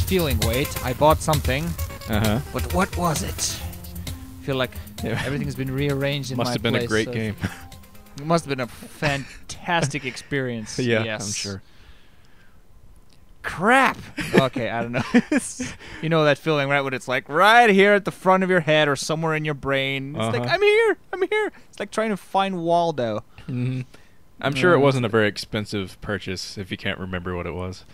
feeling. Wait, I bought something. Uh-huh. But what was it? I feel like everything's been rearranged in my place. Must have been a great game. It must have been a fantastic experience. Yeah, yes. I'm sure. Crap. Okay, I don't know. You know that feeling, right? When it's like right here at the front of your head or somewhere in your brain. It's like, I'm here. It's like trying to find Waldo. Mm-hmm. I'm sure it wasn't a very expensive purchase if you can't remember what it was.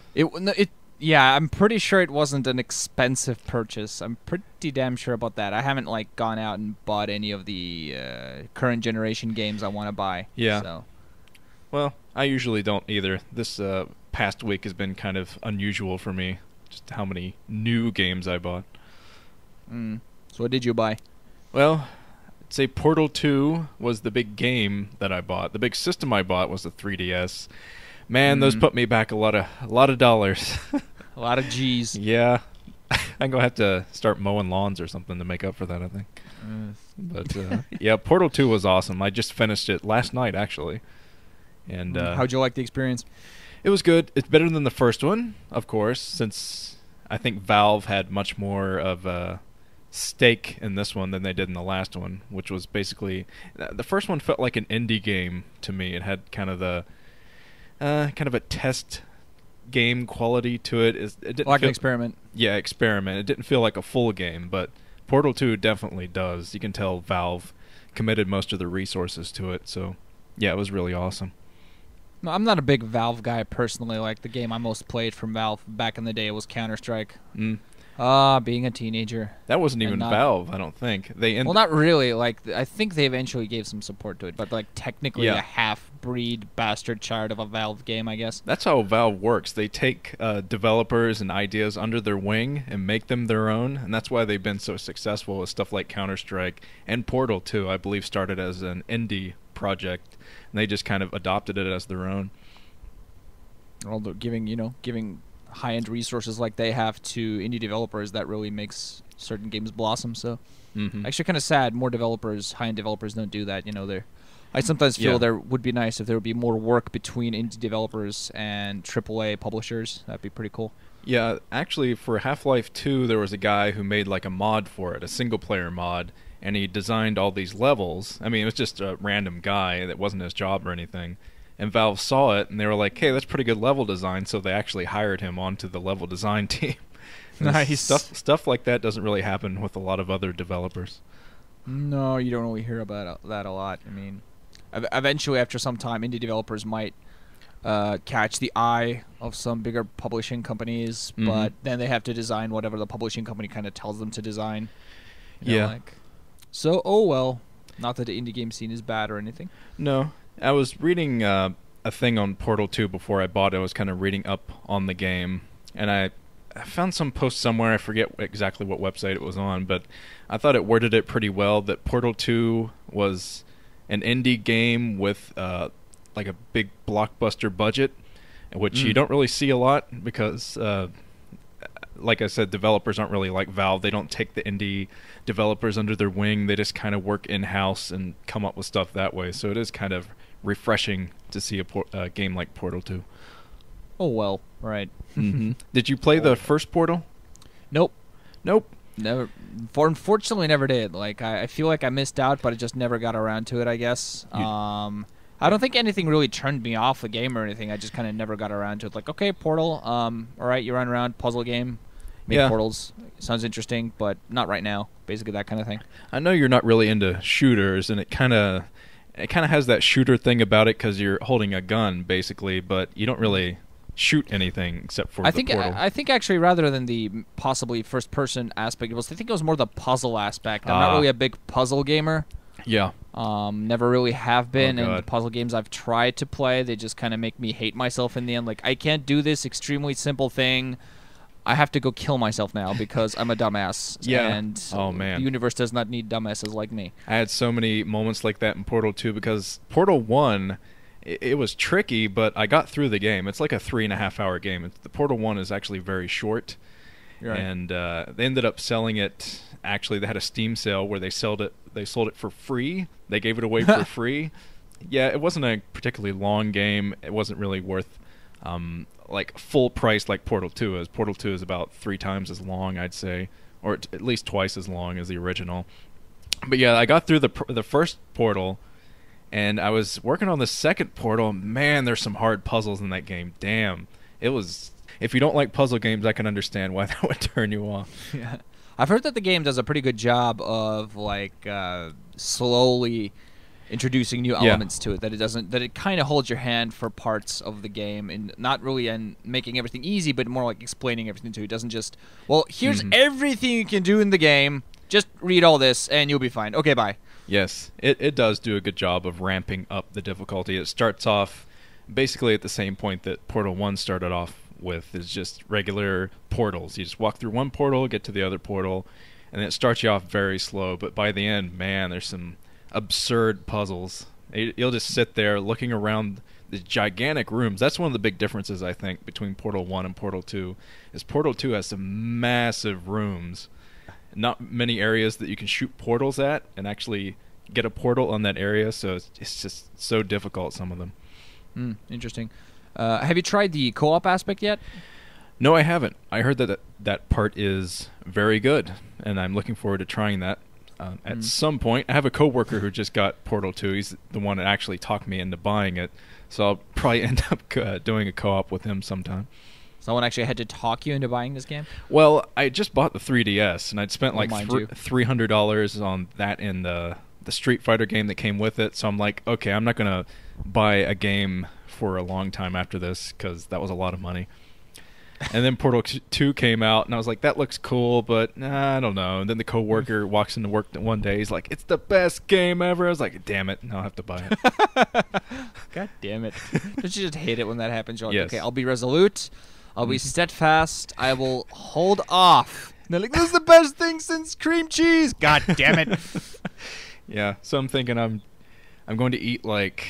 Yeah, I'm pretty sure it wasn't an expensive purchase. I'm pretty damn sure about that. I haven't like gone out and bought any of the current generation games I want to buy. Yeah. So. Well, I usually don't either. This past week has been kind of unusual for me, just how many new games I bought. So what did you buy? Well, I'd say Portal 2 was the big game that I bought. The big system I bought was the 3DS. Man, those put me back a lot of dollars. A lot of G's. Yeah. I'm going to have to start mowing lawns or something to make up for that, I think. But yeah, Portal 2 was awesome. I just finished it last night, actually. And how'd you like the experience? It was good. It's better than the first one, of course, since I think Valve had much more of a stake in this one than they did in the last one, which was basically the first one felt like an indie game to me. It had kind of the kind of a test game quality to it. It didn't like feel, an experiment. Yeah, experiment. It didn't feel like a full game, but Portal 2 definitely does. You can tell Valve committed most of the resources to it. So yeah, it was really awesome. No, I'm not a big Valve guy personally. Like the game I most played from Valve back in the day was Counter-Strike. Being a teenager. That wasn't even Valve, I don't think. Well, not really. Like I think they eventually gave some support to it, but like technically a half-breed bastard child of a Valve game, I guess. That's how Valve works. They take developers and ideas under their wing and make them their own, and that's why they've been so successful with stuff like Counter-Strike and Portal 2. I believe started as an indie project, and they just kind of adopted it as their own. Although giving high-end resources like they have to indie developers, that really makes certain games blossom. So, actually, kind of sad. More developers, high-end developers, don't do that. I sometimes feel there would be nice if there would be more work between indie developers and AAA publishers. That'd be pretty cool. Yeah, actually, for Half-Life 2, there was a guy who made like a mod for it, a single-player mod, and he designed all these levels. I mean, it was just a random guy. That wasn't his job or anything. And Valve saw it, and they were like, hey, that's pretty good level design, so they actually hired him onto the level design team. Nice. Stuff like that doesn't really happen with a lot of other developers. No, you don't really hear about that a lot. I mean, eventually, after some time, indie developers might catch the eye of some bigger publishing companies, but then they have to design whatever the publishing company kind of tells them to design. So, oh well. Not that the indie game scene is bad or anything. No. I was reading a thing on Portal 2 before I bought it. I was kind of reading up on the game, and I found some post somewhere. I forget exactly what website it was on, but I thought it worded it pretty well, that Portal 2 was an indie game with like a big blockbuster budget, which you don't really see a lot because, like I said, developers aren't really like Valve. They don't take the indie developers under their wing. They just kind of work in-house and come up with stuff that way. So it is kind of refreshing to see a game like Portal 2. Oh, well, right. Did you play the first Portal? Nope. Never. Unfortunately, never did. Like, I feel like I missed out, but I just never got around to it, I guess. I don't think anything really turned me off the game or anything. I just kind of never got around to it. Like, okay, Portal, all right, you run around, puzzle game, make portals. Sounds interesting, but not right now. Basically that kind of thing. I know you're not really into shooters, and it kind of has that shooter thing about it because you're holding a gun, basically, but you don't really shoot anything except for the portal. I think actually, rather than the possibly first-person aspect, I think it was more the puzzle aspect. I'm not really a big puzzle gamer. Yeah. Never really have been, and the puzzle games I've tried to play, they just kind of make me hate myself in the end. Like, I can't do this extremely simple thing. I have to go kill myself now because I'm a dumbass. And the universe does not need dumbasses like me. I had so many moments like that in Portal 2 because Portal 1, it was tricky, but I got through the game. It's like a 3.5-hour game. The Portal 1 is actually very short. Right. And they ended up selling it. Actually, they had a Steam sale where they sold it for free. They gave it away for free. Yeah, it wasn't a particularly long game. It wasn't really worth like full price like Portal 2 is. Portal 2 is about 3 times as long, I'd say, or at least twice as long as the original. But yeah, I got through the first Portal, and I was working on the second Portal. Man, there's some hard puzzles in that game. Damn, it was. If you don't like puzzle games, I can understand why that would turn you off. Yeah, I've heard that the game does a pretty good job of like slowly introducing new elements to it. That it kind of holds your hand for parts of the game, and not really and making everything easy, but more like explaining everything to you. It doesn't just, well, here's everything you can do in the game. Just read all this and you'll be fine. Okay, bye. Yes, it does do a good job of ramping up the difficulty. It starts off basically at the same point that Portal 1 started off with, is just regular portals. You just walk through one portal, get to the other portal, and it starts you off very slow. But by the end, man, there's some absurd puzzles. You'll just sit there looking around the gigantic rooms. That's one of the big differences, I think, between Portal 1 and Portal 2, is Portal 2 has some massive rooms. Not many areas that you can shoot portals at and actually get a portal on that area, so it's just so difficult, some of them. Interesting. Have you tried the co-op aspect yet? No, I haven't. I heard that part is very good, and I'm looking forward to trying that at some point. I have a coworker who just got Portal 2. He's the one that actually talked me into buying it, so I'll probably end up doing a co-op with him sometime. Someone actually had to talk you into buying this game? Well, I just bought the 3DS, and I'd spent like $300 on that in the Street Fighter game that came with it, so I'm like, okay, I'm not going to buy a game for a long time after this, because that was a lot of money. And then Portal 2 came out, and I was like, that looks cool, but I don't know. And then the coworker walks into work one day, he's like, it's the best game ever. I was like, damn it, now I have to buy it. God damn it. Don't you just hate it when that happens? You're like, yes. Okay, I'll be resolute. I'll be steadfast. I will hold off. And they're like, this is the best thing since cream cheese. God damn it. Yeah, so I'm thinking I'm going to eat like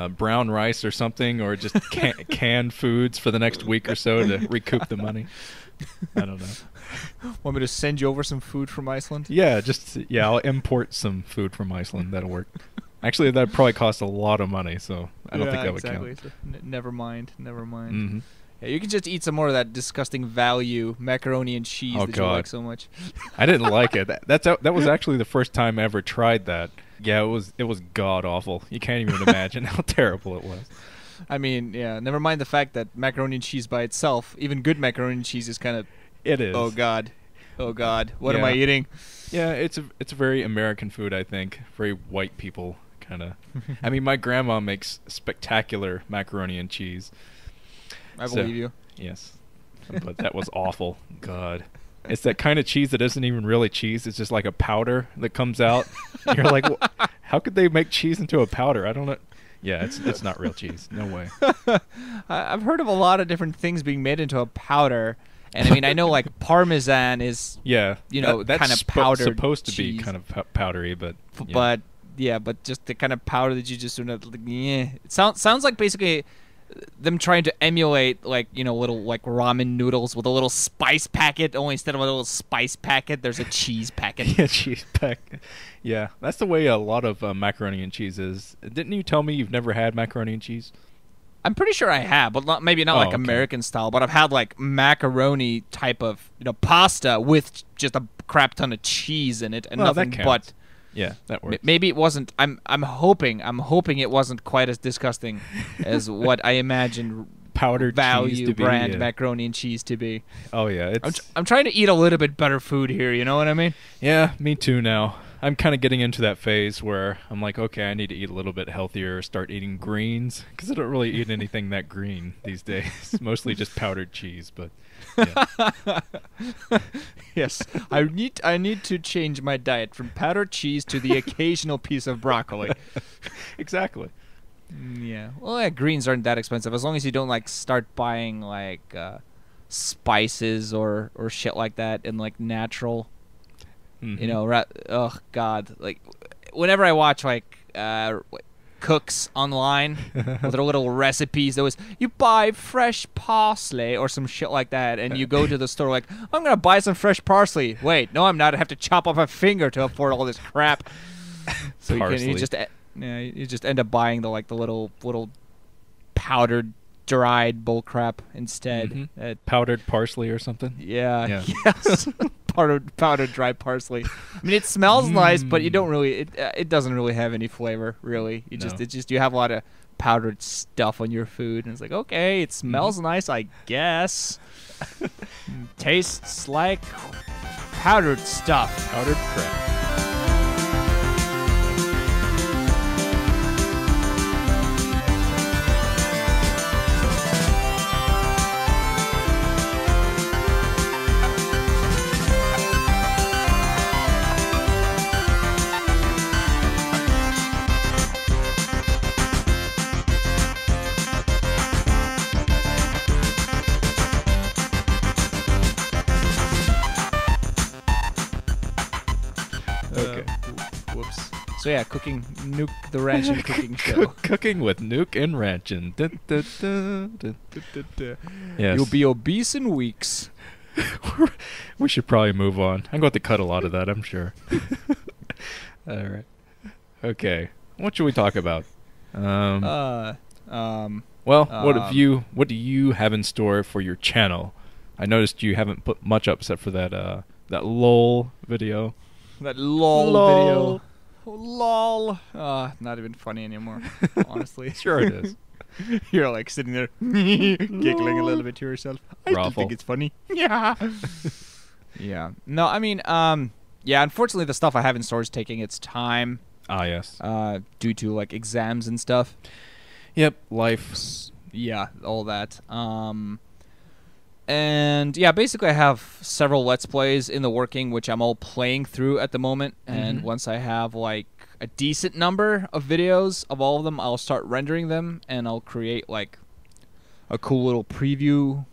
brown rice or something, or just canned foods for the next week or so to recoup the money. I don't know. Want me to send you over some food from Iceland? Yeah, I'll import some food from Iceland. That'll work. Actually, that'd probably cost a lot of money, so I don't think that would count. So, never mind. Yeah, you can just eat some more of that disgusting value macaroni and cheese that you like so much. I didn't like it. That was actually the first time I ever tried that. Yeah, it was god awful. You can't even imagine how terrible it was. I mean, yeah, never mind the fact that macaroni and cheese by itself, even good macaroni and cheese is kind of... It is. Oh god. What am I eating? Yeah, it's a very American food, I think. Very white people kind of. I mean, my grandma makes spectacular macaroni and cheese. I believe you. Yes. But that was awful. God. It's that kind of cheese that isn't even really cheese. It's just like a powder that comes out. And you're like, how could they make cheese into a powder? I don't know. Yeah, it's not real cheese. No way. I've heard of a lot of different things being made into a powder. And I mean, I know like Parmesan is, that's kind of powdered supposed to cheese. be kind of powdery, but but just the kind of powder that you just sort of it sounds like basically them trying to emulate little like ramen noodles with a little spice packet. Only instead of a little spice packet, there's a cheese packet. Yeah, cheese packet. Yeah, that's the way a lot of macaroni and cheese is. Didn't you tell me you've never had macaroni and cheese? I'm pretty sure I have, but maybe not like American style. But I've had like macaroni type of pasta with just a crap ton of cheese in it and nothing but. Yeah, that works. Maybe it wasn't. I'm hoping it wasn't quite as disgusting as what I imagined powdered value cheese to brand be, macaroni and cheese to be. Oh yeah, I'm trying to eat a little bit better food here. You know what I mean? Yeah, me too. Now I'm kind of getting into that phase where I'm like, okay, I need to eat a little bit healthier. Start eating greens, because I don't really eat anything that green these days. Mostly just powdered cheese, but. Yeah. Yes, I need to change my diet from powdered cheese to the occasional piece of broccoli. Exactly. Yeah. Well, yeah, greens aren't that expensive as long as you don't like start buying like spices or shit like that in like natural. Oh god, like whenever I watch like cooks online with their little recipes, you buy fresh parsley or some shit like that, and you go to the store like, I'm gonna buy some fresh parsley. Wait, no, I'm not. I have to chop off a finger to afford all this crap. So you just end up buying the little powdered dried bullcrap instead. Powdered parsley or something. Yeah. Yes. powdered dry parsley. I mean, it smells nice, but you don't really. It doesn't really have any flavor, really. You have a lot of powdered stuff on your food, and it's like, okay, it smells nice, I guess. Tastes like powdered stuff. Powdered crap. Whoops. So yeah, cooking Nuke the Ranshin cooking show. Cooking with Nuke and Ranshin. Yes. You'll be obese in weeks. We should probably move on. I'm going to cut a lot of that, I'm sure. All right. Okay. What should we talk about? What do you have in store for your channel? I noticed you haven't put much up except for that LOL video. That LOL video. Oh, LOL. Not even funny anymore, honestly. Sure it is. You're like sitting there giggling a little bit to yourself. I still think it's funny. Yeah. Yeah. No, I mean, yeah, unfortunately the stuff I have in store is taking its time. Ah, yes. Due to like exams and stuff. Yep, life. Yeah, all that. And yeah, basically I have several Let's Plays in the working, which I'm all playing through at the moment. And once I have like a decent number of videos of all of them, I'll start rendering them, and I'll create like a cool little preview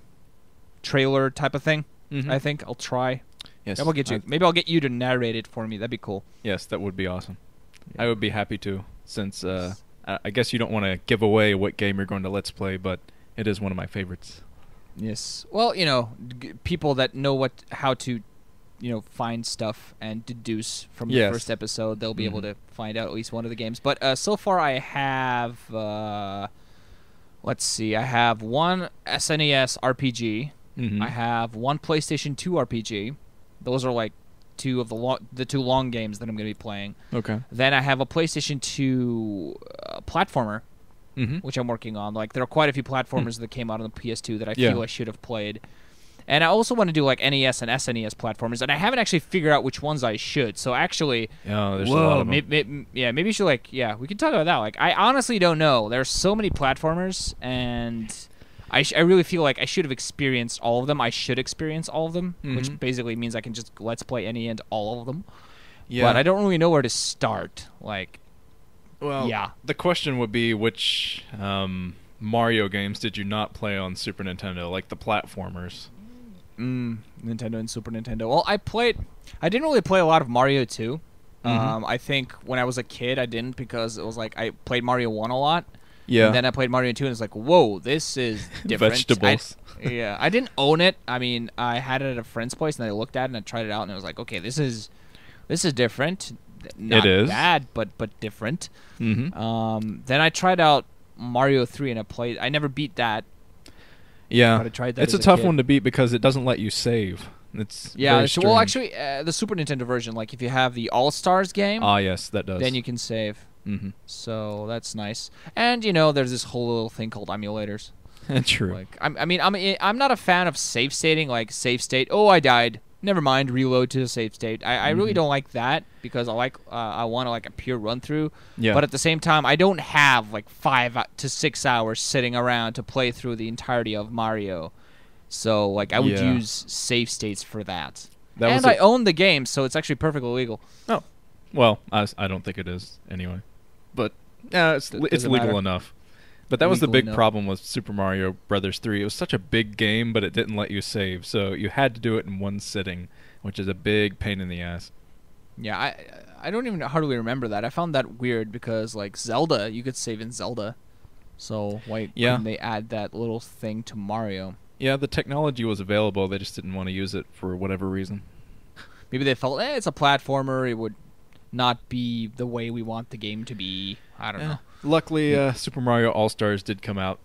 trailer type of thing. I think I'll try. Yes. Maybe I'll get you to narrate it for me. That'd be cool. Yes, that would be awesome. Yeah. I would be happy to, since I guess you don't want to give away what game you're going to Let's Play, but it is one of my favorites. Yes. Well, you know, people that know how to, you know, find stuff and deduce from the first episode, they'll be able to find out at least one of the games. But so far I have, let's see, I have one SNES RPG. I have one PlayStation 2 RPG. Those are like two of the two long games that I'm going to be playing. Okay. Then I have a PlayStation 2 platformer. Which I'm working on. Like, there are quite a few platformers that came out on the PS2 that I feel I should have played. And I also want to do, like, NES and SNES platformers, and I haven't actually figured out which ones I should. So, actually... Oh, there's a lot of them. Maybe you should, like... Yeah, we can talk about that. Like, I honestly don't know. There's so many platformers, and I really feel like I should have experienced all of them. I should experience all of them, which basically means I can just Let's Play any and all of them. Yeah. But I don't really know where to start. Like... Well, the question would be which Mario games did you not play on Super Nintendo, like the platformers? Nintendo and Super Nintendo. Well, I didn't really play a lot of Mario 2. I think when I was a kid, I didn't, because it was like I played Mario 1 a lot. Yeah. And then I played Mario 2, and it's like, whoa, this is different. Vegetables. I didn't own it. I mean, I had it at a friend's place, and I looked at it, and I tried it out, and I was like, okay, this is different. Not bad, but different. Then I tried out Mario 3, and I never beat that. Yeah, but I tried that it's a tough one to beat because it doesn't let you save. It's well, actually, the Super Nintendo version, like if you have the All-Stars game, yes, that does. Then you can save. So that's nice. And you know, there's this whole little thing called emulators. True. Like, I'm not a fan of save stating, like save state. Oh, I died. Never mind, reload to the save state. I really don't like that, because I want like a pure run through. Yeah. But at the same time, I don't have like 5 to 6 hours sitting around to play through the entirety of Mario. So like I would use save states for that. And I own the game, so it's actually perfectly legal. Oh, well, I don't think it is anyway. But it's legal enough. But that was the big problem with Super Mario Brothers 3. It was such a big game, but it didn't let you save. So you had to do it in one sitting, which is a big pain in the ass. Yeah, I don't even hardly remember that. I found that weird because, like, Zelda, you could save in Zelda. So why couldn't they add that little thing to Mario? Yeah, the technology was available. They just didn't want to use it for whatever reason. Maybe they felt, it's a platformer. It would not be the way we want the game to be. I don't know. Luckily, Super Mario All-Stars did come out.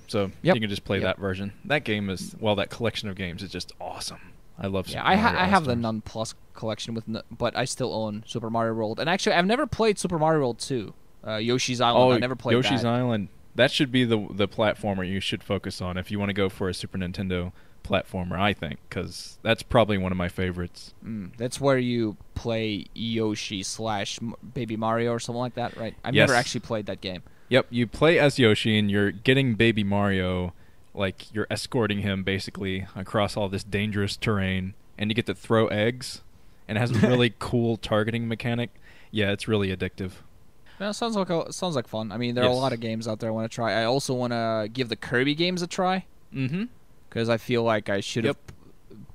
So you can just play that version. That game is, well, that collection of games is just awesome. I love Super Mario I have the All-Stars. None Plus collection but I still own Super Mario World. And actually, I've never played Super Mario World 2. Yoshi's Island. I never played Yoshi's that. Island. That should be the platformer you should focus on if you want to go for a Super Nintendo platformer, I think, because that's probably one of my favorites. That's where you play Yoshi / Baby Mario or something like that, right? I've never actually played that game. Yep, you play as Yoshi and you're getting Baby Mario, like you're escorting him basically across all this dangerous terrain, and you get to throw eggs, and it has a really cool targeting mechanic. Yeah, it's really addictive. Yeah, sounds like fun. I mean, there are a lot of games out there I want to try. I also want to give the Kirby games a try. Mm-hmm. Because I feel like I should have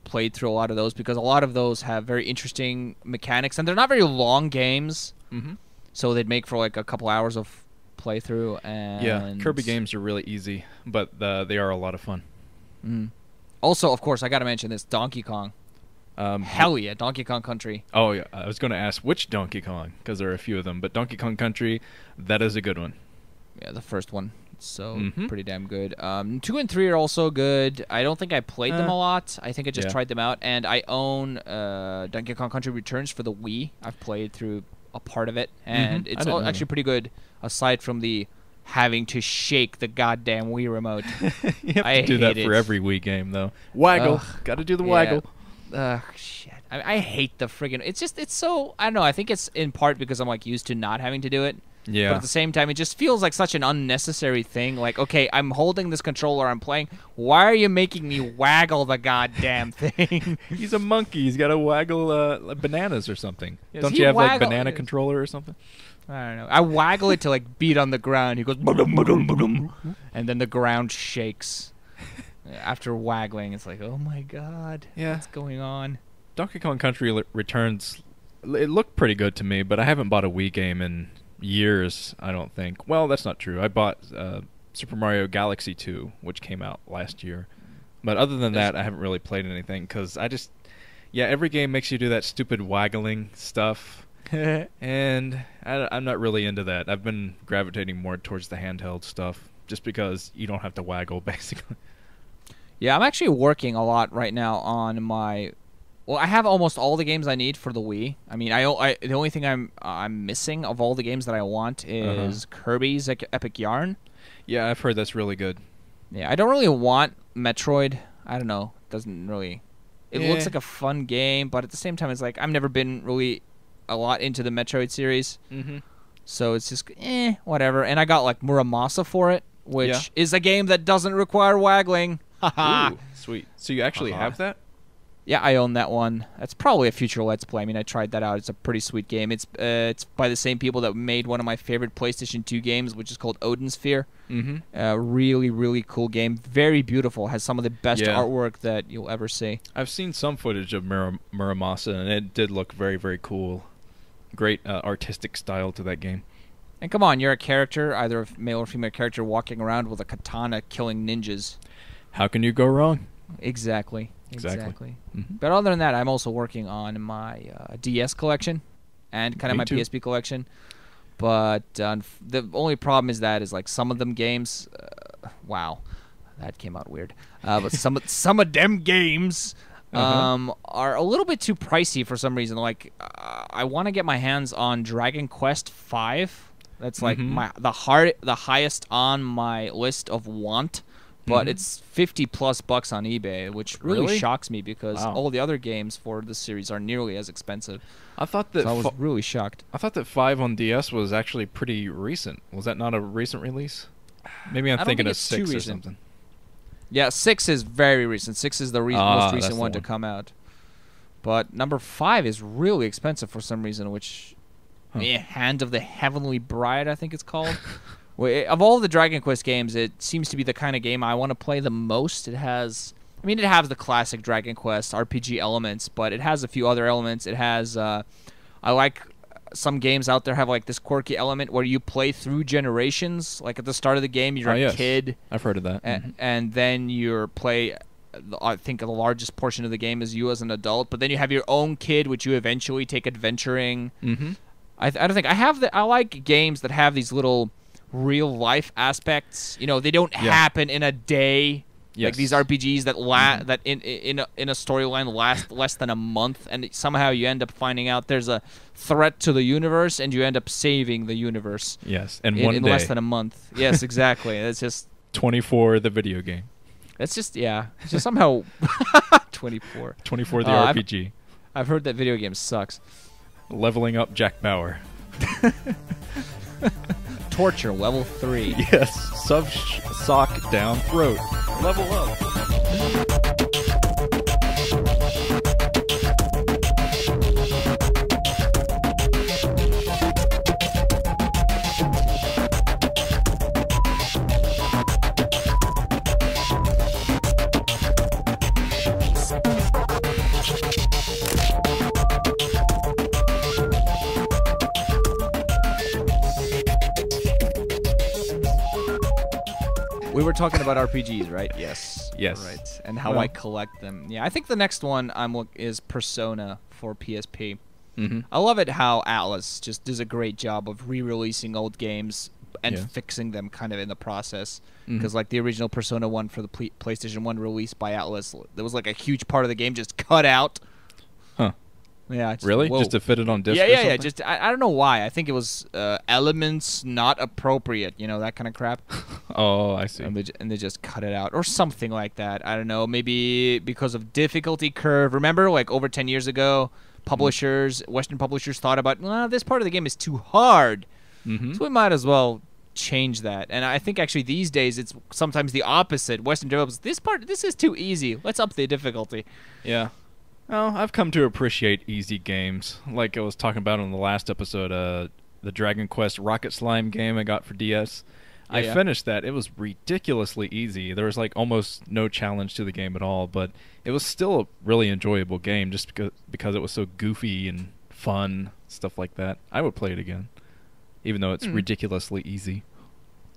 played through a lot of those, because a lot of those have very interesting mechanics, and they're not very long games. Mm-hmm. So they'd make for like a couple hours of playthrough. And yeah, Kirby games are really easy, but they are a lot of fun. Also, of course, I got to mention this Donkey Kong. Hell yeah, Donkey Kong Country. Oh yeah, I was going to ask which Donkey Kong, because there are a few of them, but Donkey Kong Country, that is a good one. Yeah, the first one. So pretty damn good. 2 and 3 are also good. I don't think I played them a lot. I think I just tried them out, and I own Donkey Kong Country Returns for the Wii. I've played through a part of it, and it's actually pretty good. Aside from the having to shake the goddamn Wii remote, you have to do that for every Wii game, though. Waggle, got to do the waggle. Shit. I hate the friggin'. It's so, I don't know. I think it's in part because I'm like used to not having to do it. Yeah. But at the same time, it just feels like such an unnecessary thing. Like, okay, I'm holding this controller, I'm playing. Why are you making me waggle the goddamn thing? He's a monkey. He's got to waggle bananas or something. Don't you have like banana controller or something? I don't know. I waggle it to like beat on the ground. He goes, ba-dum, ba-dum, ba-dum, and then the ground shakes. After waggling, it's like, oh my god, what's going on? Donkey Kong Country Returns, it looked pretty good to me, but I haven't bought a Wii game in years, I don't think. Well, that's not true. I bought Super Mario Galaxy 2, which came out last year. But other than that, I haven't really played anything, because every game makes you do that stupid waggling stuff. And I'm not really into that. I've been gravitating more towards the handheld stuff, just because you don't have to waggle, basically. Yeah, I'm actually working a lot right now on my... Well, I have almost all the games I need for the Wii. I mean, the only thing I'm missing of all the games that I want is Kirby's Epic Yarn. Yeah, I've heard that's really good. Yeah, I don't really want Metroid. I don't know. Doesn't really... It looks like a fun game, but at the same time, it's like I've never been really a lot into the Metroid series. Mm-hmm. So it's just, whatever. And I got like Muramasa for it, which is a game that doesn't require waggling. Ooh, sweet. So you actually have that? Yeah, I own that one. That's probably a future Let's Play. I mean, I tried that out. It's a pretty sweet game. It's by the same people that made one of my favorite PlayStation 2 games, which is called Odin Sphere. Mm-hmm. Really, really cool game. Very beautiful. Has some of the best artwork that you'll ever see. I've seen some footage of Muramasa, and it did look very, very cool. Great artistic style to that game. And come on, you're a character, either a male or female character, walking around with a katana killing ninjas. How can you go wrong? Exactly. Mm-hmm. But other than that, I'm also working on my DS collection and kind of my PSP collection. But the only problem is like some of them games, wow, that came out weird. But some of them games are a little bit too pricey for some reason. Like I want to get my hands on Dragon Quest V. That's like the highest on my list of want. But it's $50+ on eBay, which really shocks me because all the other games for this series are nearly as expensive. I thought that I was really shocked. I thought that 5 on DS was actually pretty recent. Was that not a recent release? Maybe I'm thinking of 6 or something. Yeah, 6 is very recent. 6 is the most recent one to come out. But number 5 is really expensive for some reason, which Hand of the Heavenly Bride, I think it's called. Of all the Dragon Quest games, it seems to be the kind of game I want to play the most. It has the classic Dragon Quest RPG elements, but it has a few other elements. It has, I like some games out there have like this quirky element where you play through generations. Like at the start of the game, you're a kid. I've heard of that. And then you play, I think the largest portion of the game is you as an adult, but then you have your own kid, which you eventually take adventuring. Mm-hmm. I don't think I like games that have these little real life aspects. You know, they don't happen in a day. Like these RPGs that that in a storyline last less than a month, and somehow you end up finding out there's a threat to the universe, and you end up saving the universe. Yes, and in less than a month. Yes, exactly. That's just 24 the video game. That's just it's just somehow 24. 24 the RPG. I've heard that video game sucks. Leveling up Jack Bauer. Torture level 3. Yes, sock down throat. Level up. We were talking about RPGs, right? Yes. Yes. Right. And how I collect them. Yeah, I think the next one is Persona for PSP. Mm-hmm. I love it how Atlas just does a great job of re-releasing old games and fixing them kind of in the process. Because like the original Persona 1 for the PlayStation 1 released by Atlas, there was like a huge part of the game just cut out. Huh. Yeah. Really? Just to fit it on disc? Yeah. Just I don't know why. I think it was elements not appropriate. You know, that kind of crap. Oh, I see. And they just cut it out or something like that. I don't know. Maybe because of difficulty curve. Remember, like over 10 years ago, Western publishers thought about, this part of the game is too hard. Mm-hmm. So we might as well change that. And I think actually these days it's sometimes the opposite. Western developers, this is too easy. Let's up the difficulty. Yeah. Well, I've come to appreciate easy games. Like I was talking about on the last episode, the Dragon Quest Rocket Slime game I got for DS. I finished that. It was ridiculously easy. There was like almost no challenge to the game at all, but it was still a really enjoyable game just because it was so goofy and fun, stuff like that. I would play it again, even though it's ridiculously easy.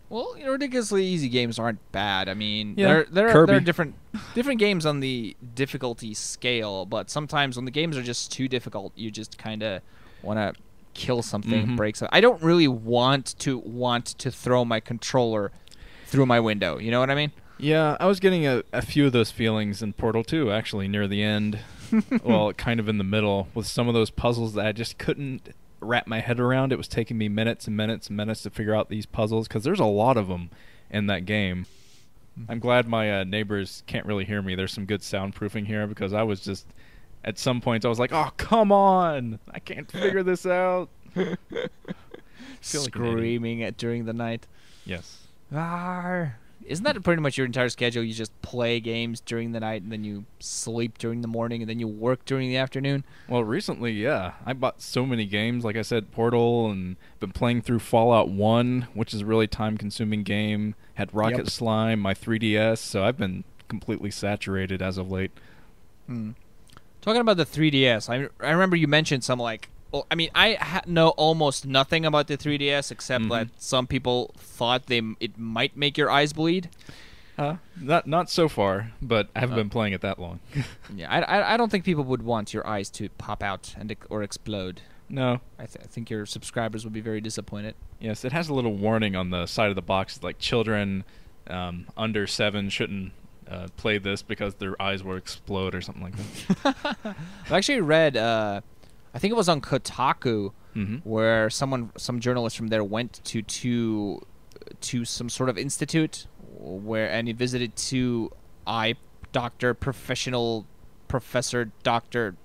Well, ridiculously easy games aren't bad. I mean, Yeah, there Kirby. are different games on the difficulty scale, but sometimes when the games are just too difficult, you just kind of want to kill something, break something. I don't really want to throw my controller through my window. You know what I mean? Yeah, I was getting a few of those feelings in Portal 2, actually, near the end. Well, kind of in the middle, with some of those puzzles that I just couldn't wrap my head around. It was taking me minutes and minutes and minutes to figure out these puzzles, because there's a lot of them in that game. I'm glad my neighbors can't really hear me. There's some good soundproofing here, because I was just, at some points, I was like, oh, come on! I can't figure this out. Screaming it during the night. Yes. Arr. Isn't that pretty much your entire schedule? You just play games during the night, and then you sleep during the morning, and then you work during the afternoon? Well, recently, yeah. I bought so many games, like I said, Portal, and been playing through Fallout 1, which is a really time-consuming game. Had Rocket Slime, my 3DS, so I've been completely saturated as of late. Talking about the 3DS, I remember you mentioned some, like... Well, I mean, I know almost nothing about the 3DS, except that some people thought it might make your eyes bleed. Not so far, but I haven't been playing it that long. Yeah, I don't think people would want your eyes to pop out or explode. No. I think your subscribers would be very disappointed. Yes, it has a little warning on the side of the box, like children under 7 shouldn't play this because their eyes will explode or something like that. I actually read... I think it was on Kotaku, where some journalist from there went to some sort of institute and he visited 2 eye doctor, professional professor, doctor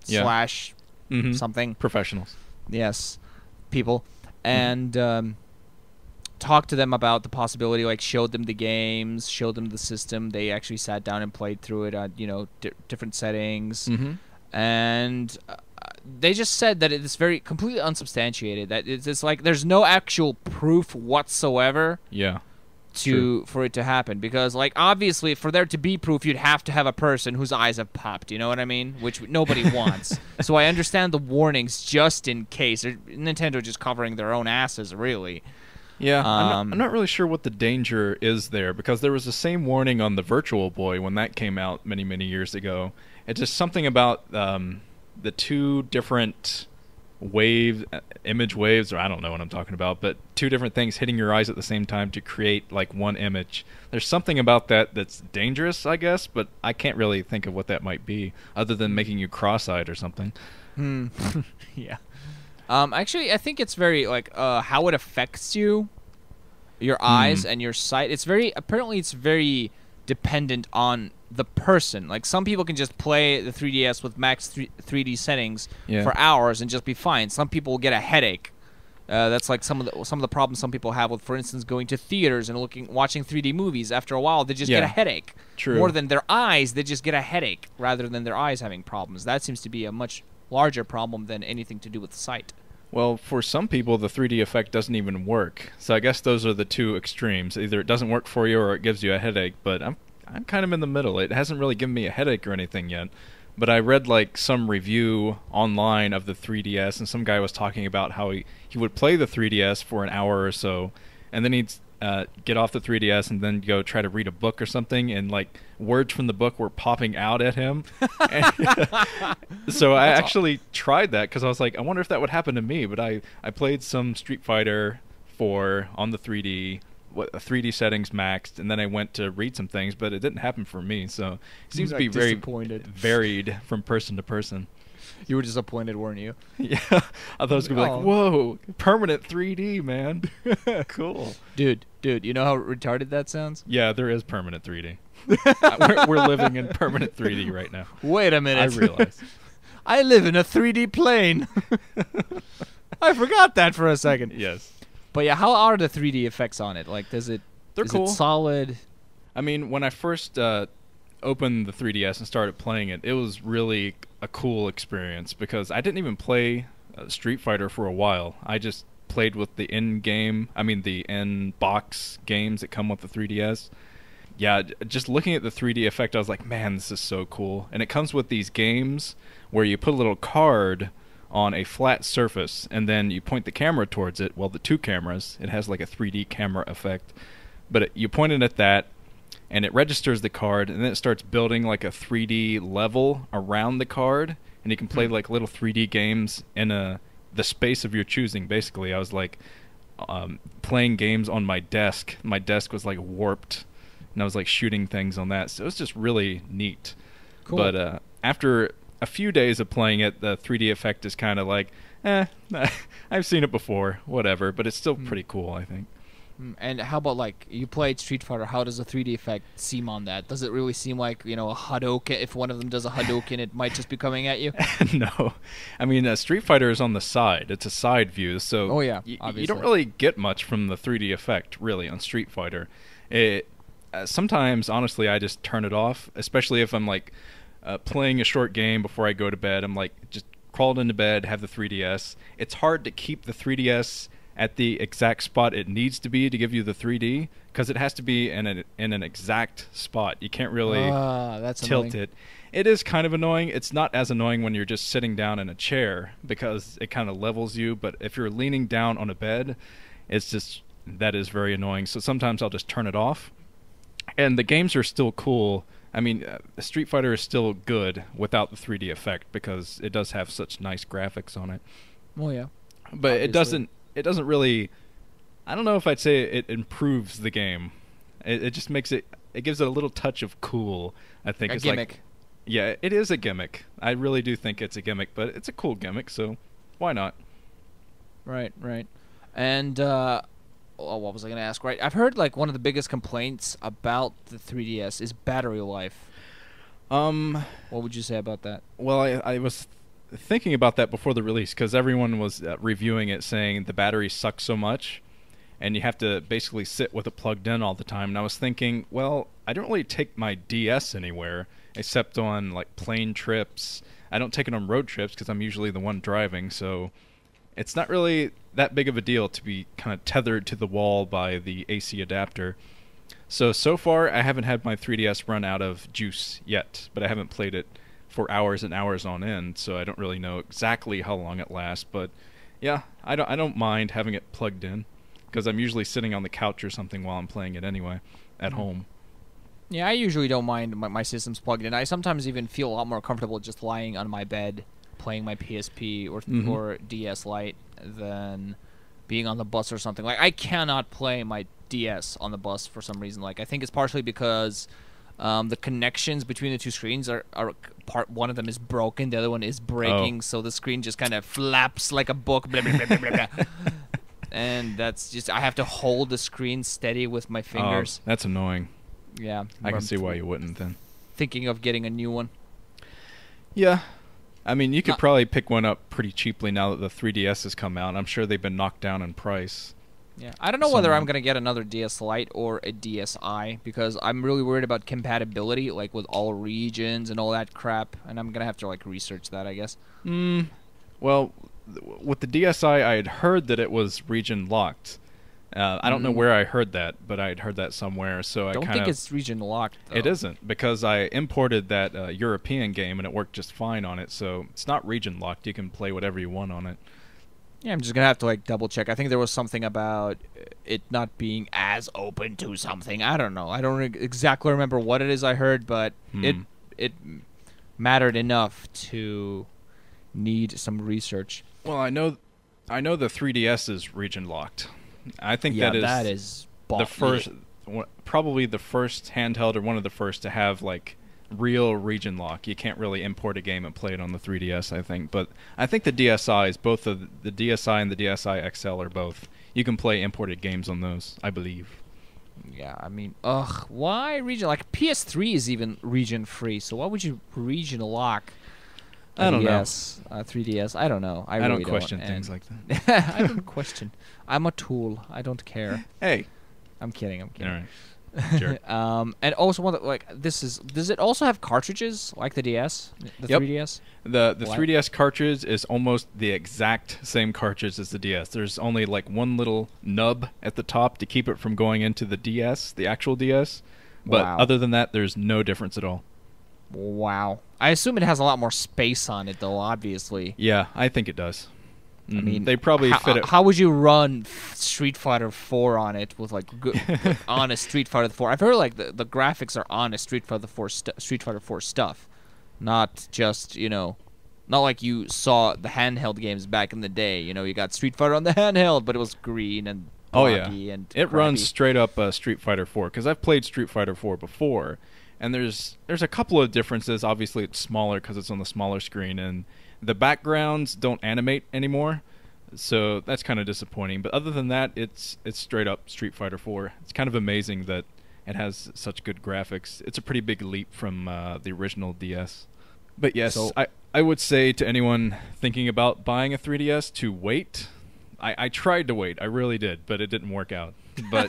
slash something professionals. Yes, people, and talked to them about the possibility. Like showed them the games, showed them the system. They actually sat down and played through it at different settings, and. They just said that it's very completely unsubstantiated. That it's like there's no actual proof whatsoever. Yeah. For it to happen, because like obviously for there to be proof, you'd have to have a person whose eyes have popped. You know what I mean? Which nobody wants. So I understand the warnings just in case. Nintendo just covering their own asses, really. Yeah, I'm not really sure what the danger is there, because there was the same warning on the Virtual Boy when that came out many years ago. It's just something about. The 2 different image waves, or I don't know what I'm talking about, but two different things hitting your eyes at the same time to create like one image. There's something about that that's dangerous, I guess, but I can't really think of what that might be other than making you cross-eyed or something. Yeah. Actually, I think it's very like how it affects you, your eyes and your sight. It's very dependent on the person. Like some people can just play the 3DS with max 3D settings for hours and just be fine. Some people will get a headache. That's like some of the problems some people have with, for instance, going to theaters and watching 3D movies. After a while, they just get a headache. True. More than their eyes, they just get a headache rather than their eyes having problems. That seems to be a much larger problem than anything to do with sight. Well, for some people, the 3D effect doesn't even work. So I guess those are the two extremes. Either it doesn't work for you or it gives you a headache, but I'm kind of in the middle. It hasn't really given me a headache or anything yet. But I read like some review online of the 3DS, and some guy was talking about how he would play the 3DS for an hour or so, and then he'd get off the 3DS and then go try to read a book or something, and like words from the book were popping out at him. So I actually tried that because I was like, I wonder if that would happen to me. But I played some Street Fighter 4 on the 3D settings maxed, and then I went to read some things, but it didn't happen for me. So it seems to be very varied from person to person. You were disappointed, weren't you? Yeah, I thought it was gonna be like, whoa, permanent 3D, man. Cool, dude. You know how retarded that sounds? Yeah, there is permanent 3D. we're living in permanent 3D right now. Wait a minute. I realize. I live in a 3D plane. I forgot that for a second. Yes. But yeah, how are the 3D effects on it? Like, They're cool. It solid? I mean, when I first opened the 3DS and started playing it, it was really a cool experience because I didn't even play Street Fighter for a while. I just played with the in-box games that come with the 3DS. Yeah, just looking at the 3D effect, I was like, man, this is so cool. And it comes with these games where you put a little card on a flat surface, and then you point the camera towards it. Well, the two cameras, it has like a 3D camera effect. But you point it at that, and it registers the card, and then it starts building like a 3D level around the card, and you can play like little 3D games in the space of your choosing, basically. I was like playing games on my desk. My desk was like warped, and I was like shooting things on that. So it was just really neat. Cool. But after a few days of playing it, the 3D effect is kind of like, I've seen it before, whatever. But it's still pretty cool, I think. And how about, like, you played Street Fighter, how does the 3D effect seem on that? Does it really seem like, a Hadouken? If one of them does a Hadouken, it might just be coming at you? No. I mean, Street Fighter is on the side. It's a side view, so you don't really get much from the 3D effect, really, on Street Fighter. Sometimes, honestly, I just turn it off, especially if I'm, like, playing a short game before I go to bed. I'm, like, just crawled into bed, have the 3DS. It's hard to keep the 3DS at the exact spot it needs to be to give you the 3D, because it has to be in an exact spot. You can't really tilt it. It is kind of annoying. It's not as annoying when you're just sitting down in a chair, because it kind of levels you, but if you're leaning down on a bed, that is very annoying. So sometimes I'll just turn it off. And the games are still cool. I mean, Street Fighter is still good without the 3D effect, because it does have such nice graphics on it. Well, yeah. But obviously. It doesn't really, I don't know if I'd say it improves the game. It just makes it gives it a little touch of cool, I think. A gimmick. Yeah, it is a gimmick. I really do think it's a gimmick, but it's a cool gimmick, so why not? Right. And, what was I going to ask? Right, I've heard, like, one of the biggest complaints about the 3DS is battery life. What would you say about that? Well, I was thinking about that before the release, because everyone was reviewing it saying the battery sucks so much and you have to basically sit with it plugged in all the time. And I was thinking, well, I don't really take my DS anywhere except on like plane trips. I don't take it on road trips because I'm usually the one driving, so it's not really that big of a deal to be kind of tethered to the wall by the AC adapter. So far I haven't had my 3DS run out of juice yet, but I haven't played it for hours and hours on end, so I don't really know exactly how long it lasts. But yeah, I don't mind having it plugged in, because I'm usually sitting on the couch or something while I'm playing it anyway at home. Yeah, I usually don't mind my system's plugged in. I sometimes even feel a lot more comfortable just lying on my bed playing my PSP or DS Lite than being on the bus or something. Like, I cannot play my DS on the bus for some reason. Like, I think it's partially because the connections between the two screens are one of them is broken, the other one is breaking, so the screen just kind of flaps like a book, blah, blah, blah, blah, blah, blah. And that's just, I have to hold the screen steady with my fingers. Oh, that's annoying. Yeah. I can see why you wouldn't then. Thinking of getting a new one. Yeah. I mean, you could probably pick one up pretty cheaply now that the 3DS has come out. I'm sure they've been knocked down in price. Yeah, I don't know whether I'm going to get another DS Lite or a DSi, because I'm really worried about compatibility, like with all regions and all that crap, and I'm going to have to like research that, I guess. Well, with the DSi, I had heard that it was region locked. I don't know where I heard that, but I had heard that somewhere. So I don't think it's region locked, though. It isn't, because I imported that European game and it worked just fine on it. So it's not region locked. You can play whatever you want on it. Yeah, I'm just gonna have to like double check. I think there was something about it not being as open to something. I don't know. I don't exactly remember what it is I heard, but it mattered enough to need some research. Well, I know the 3DS is region locked. I think that is the first, probably the first handheld or one of the first to have like real region lock. You can't really import a game and play it on the 3DS, I think. But I think the DSi's, both the DSi and the DSi XL are both. You can play imported games on those, I believe. Yeah, I mean, why region? Like PS3 is even region free, so why would you region lock? I don't know. 3DS. I don't know. I don't really question things like that. I don't question. I'm a tool. I don't care. Hey, I'm kidding. All right. Sure. And also does it also have cartridges like the DS, the 3DS? The 3DS cartridge is almost the exact same cartridge as the DS. There's only like one little nub at the top to keep it from going into the DS, the actual DS. But other than that, there's no difference at all. Wow. I assume it has a lot more space on it, though, obviously. Yeah, I think it does. I mean, they probably fit it. How would you run Street Fighter 4 on it with like honest Street Fighter 4? I've heard like the graphics are honest Street Fighter 4 stuff, not just not like you saw the handheld games back in the day. You got Street Fighter on the handheld, but it was green and blocky and it crappy. Runs straight up Street Fighter 4 because I've played Street Fighter 4 before, and there's a couple of differences. Obviously, it's smaller because it's on the smaller screen and the backgrounds don't animate anymore, so that's kind of disappointing. But other than that, it's straight up Street Fighter 4. It's kind of amazing that it has such good graphics. It's a pretty big leap from the original DS. But yes, I would say to anyone thinking about buying a 3DS to wait. I tried to wait, I really did, but it didn't work out. But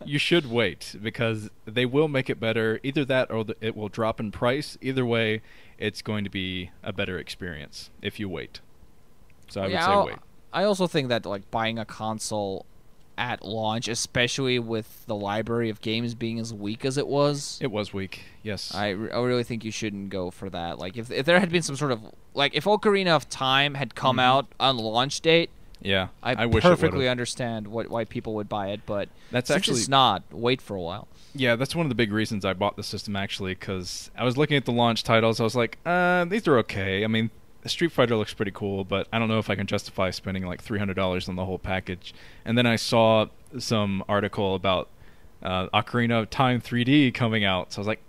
you should wait, because they will make it better. Either that or it will drop in price. Either way, it's going to be a better experience if you wait. So I would say wait. I also think that like buying a console at launch, especially with the library of games being as weak as it was. It was weak, yes. I really think you shouldn't go for that. Like if there had been some sort of like if Ocarina of Time had come out on launch date, yeah, I wish perfectly understand why people would buy it, but that's since actually it's not, wait for a while. Yeah, that's one of the big reasons I bought the system, actually, because I was looking at the launch titles. I was like, these are okay. I mean, Street Fighter looks pretty cool, but I don't know if I can justify spending like $300 on the whole package. And then I saw some article about Ocarina of Time 3D coming out, so I was like,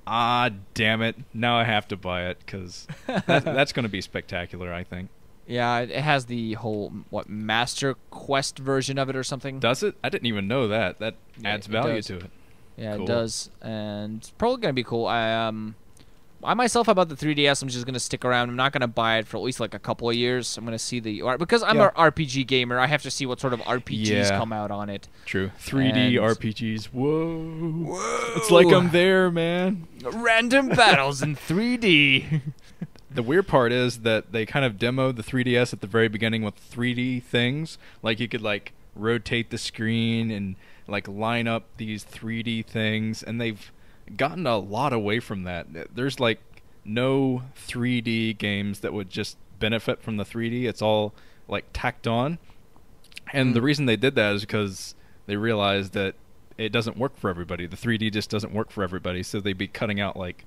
damn it, now I have to buy it, because that's going to be spectacular, I think. Yeah, it has the whole, Master Quest version of it or something. Does it? I didn't even know that. That adds value to it. Yeah, cool. It does, and it's probably going to be cool. I myself about the 3DS, I'm just going to stick around. I'm not going to buy it for at least like a couple of years. I'm going to see because I'm an RPG gamer, I have to see what sort of RPGs come out on it. True. 3D RPGs. Whoa. It's like I'm there, man. Random battles in 3D. The weird part is that they kind of demoed the 3DS at the very beginning with 3D things. Like you could like rotate the screen and like line up these 3D things, and they've gotten a lot away from that. There's like no 3D games that would just benefit from the 3D. It's all like tacked on. And the reason they did that is because they realized that it doesn't work for everybody. The 3D just doesn't work for everybody, so they'd be cutting out like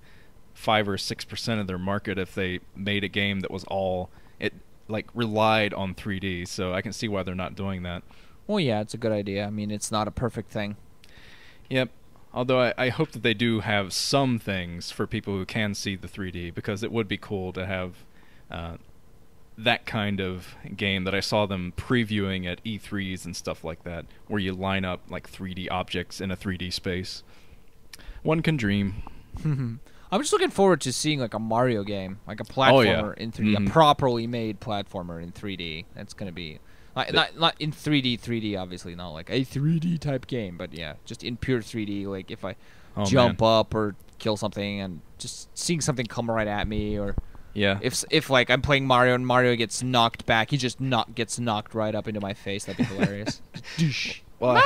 5 or 6% of their market if they made a game that was all it like relied on 3D. So I can see why they're not doing that. Well, yeah, it's a good idea. I mean, it's not a perfect thing. Yep. Although I hope that they do have some things for people who can see the 3D, because it would be cool to have that kind of game that I saw them previewing at E3s and stuff like that, where you line up like 3D objects in a 3D space. One can dream. I'm just looking forward to seeing like a Mario game, like a platformer in 3D, a properly made platformer in 3D. That's going to be... Not in 3D, obviously, not like a 3D type game, but yeah, just in pure 3D, like if I jump up or kill something and just seeing something come right at me, or if like I'm playing Mario and Mario gets knocked back, he just gets knocked right up into my face. That'd be hilarious. Well, I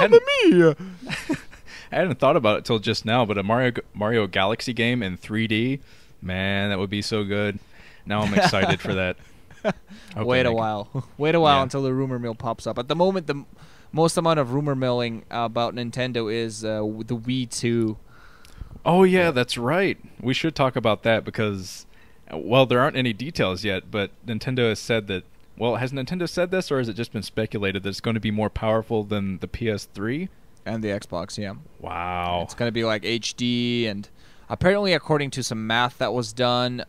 hadn't thought about it till just now, but a Mario Galaxy game in 3D, man, that would be so good. Now I'm excited for that. Wait a while until the rumor mill pops up. At the moment, the most amount of rumor milling about Nintendo is the Wii 2. Oh yeah, that's right. We should talk about that because, well, there aren't any details yet, but Nintendo has said that. Well, has Nintendo said this, or has it just been speculated that it's going to be more powerful than the PS3 and the Xbox? Yeah. Wow. It's going to be like HD, and apparently, according to some math that was done,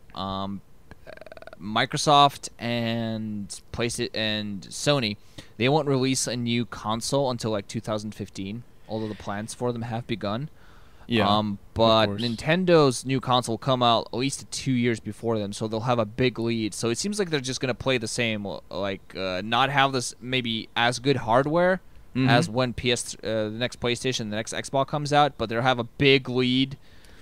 Microsoft and PlayStation and Sony, they won't release a new console until like 2015, although the plans for them have begun. Yeah. But Nintendo's new console will come out at least 2 years before them, so they'll have a big lead. So it seems like they're just going to play the same, like not have this maybe as good hardware as when the next PlayStation, the next Xbox comes out, but they'll have a big lead.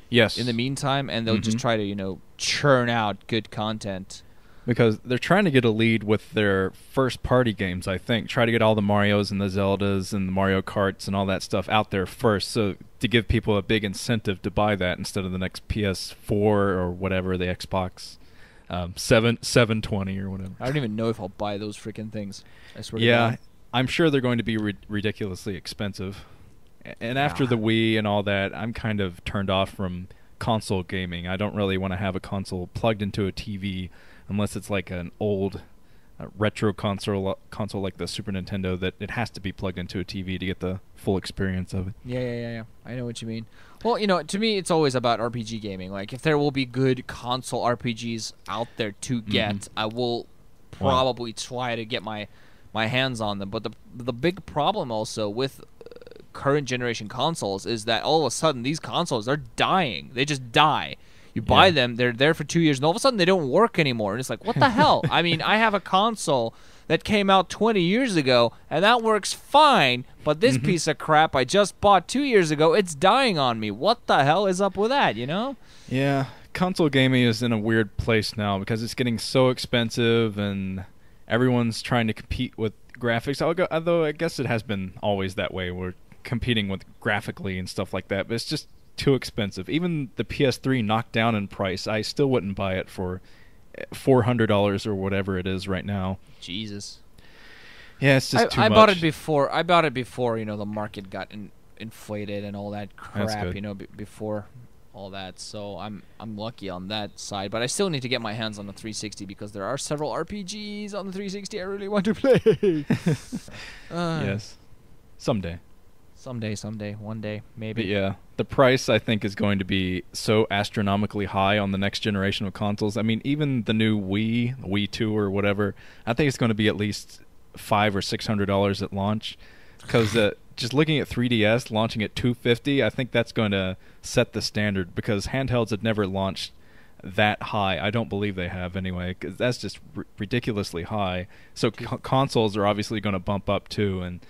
Yes. In the meantime, and they'll just try to, churn out good content. Because they're trying to get a lead with their first-party games, I think. Try to get all the Marios and the Zeldas and the Mario Karts and all that stuff out there first, so to give people a big incentive to buy that instead of the next PS4 or whatever, the Xbox 720 or whatever. I don't even know if I'll buy those freaking things. I swear to God. God. I'm sure they're going to be ridiculously expensive. And after the Wii and all that, I'm kind of turned off from console gaming. I don't really want to have a console plugged into a TV unless it's like an old retro console like the Super Nintendo that it has to be plugged into a TV to get the full experience of it. Yeah. I know what you mean. Well, to me, it's always about RPG gaming. Like, if there will be good console RPGs out there to get, I will probably try to get my hands on them. But the big problem also with current generation consoles is that all of a sudden these consoles are dying. They just die. You buy them, they're there for 2 years, and all of a sudden they don't work anymore. And it's like, what the hell? I mean, I have a console that came out 20 years ago, and that works fine, but this piece of crap I just bought 2 years ago, it's dying on me. What the hell is up with that, Yeah, console gaming is in a weird place now because it's getting so expensive, and everyone's trying to compete with graphics. Although I guess it has been always that way. We're competing with graphically and stuff like that, but it's just too expensive. Even the PS3 knocked down in price. I still wouldn't buy it for $400 or whatever it is right now. Jesus. Yeah, it's just too much. I bought it before. The market got inflated and all that crap. Before all that. So I'm lucky on that side. But I still need to get my hands on the 360 because there are several RPGs on the 360 I really want to play. Yes. Someday, one day, maybe. But yeah, the price I think is going to be so astronomically high on the next generation of consoles. I mean, even the new Wii 2 or whatever, I think it's going to be at least $500 or $600 at launch. Because just looking at 3DS launching at $250, I think that's going to set the standard because handhelds had never launched that high. I don't believe they have anyway, because that's just ridiculously high. So consoles are obviously going to bump up too, and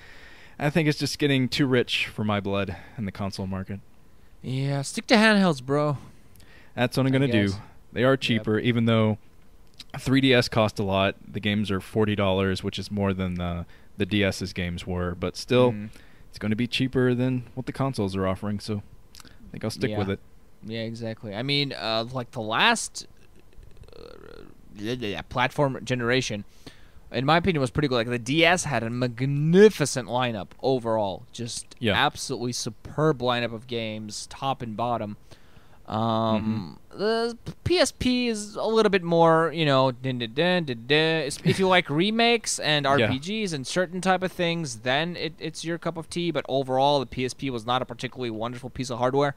I think it's just getting too rich for my blood in the console market. Yeah, stick to handhelds, bro. That's what I'm going to do. They are cheaper, even though 3DS cost a lot. The games are $40, which is more than the DS's games were, but still, it's going to be cheaper than what the consoles are offering, so I think I'll stick with it. Yeah, exactly. I mean, like the last platform generation, in my opinion, was pretty good. Like the DS had a magnificent lineup overall, just absolutely superb lineup of games, top and bottom. The PSP is a little bit more, you know, if you like remakes and RPGs and certain type of things, then it's your cup of tea. But overall, the PSP was not a particularly wonderful piece of hardware.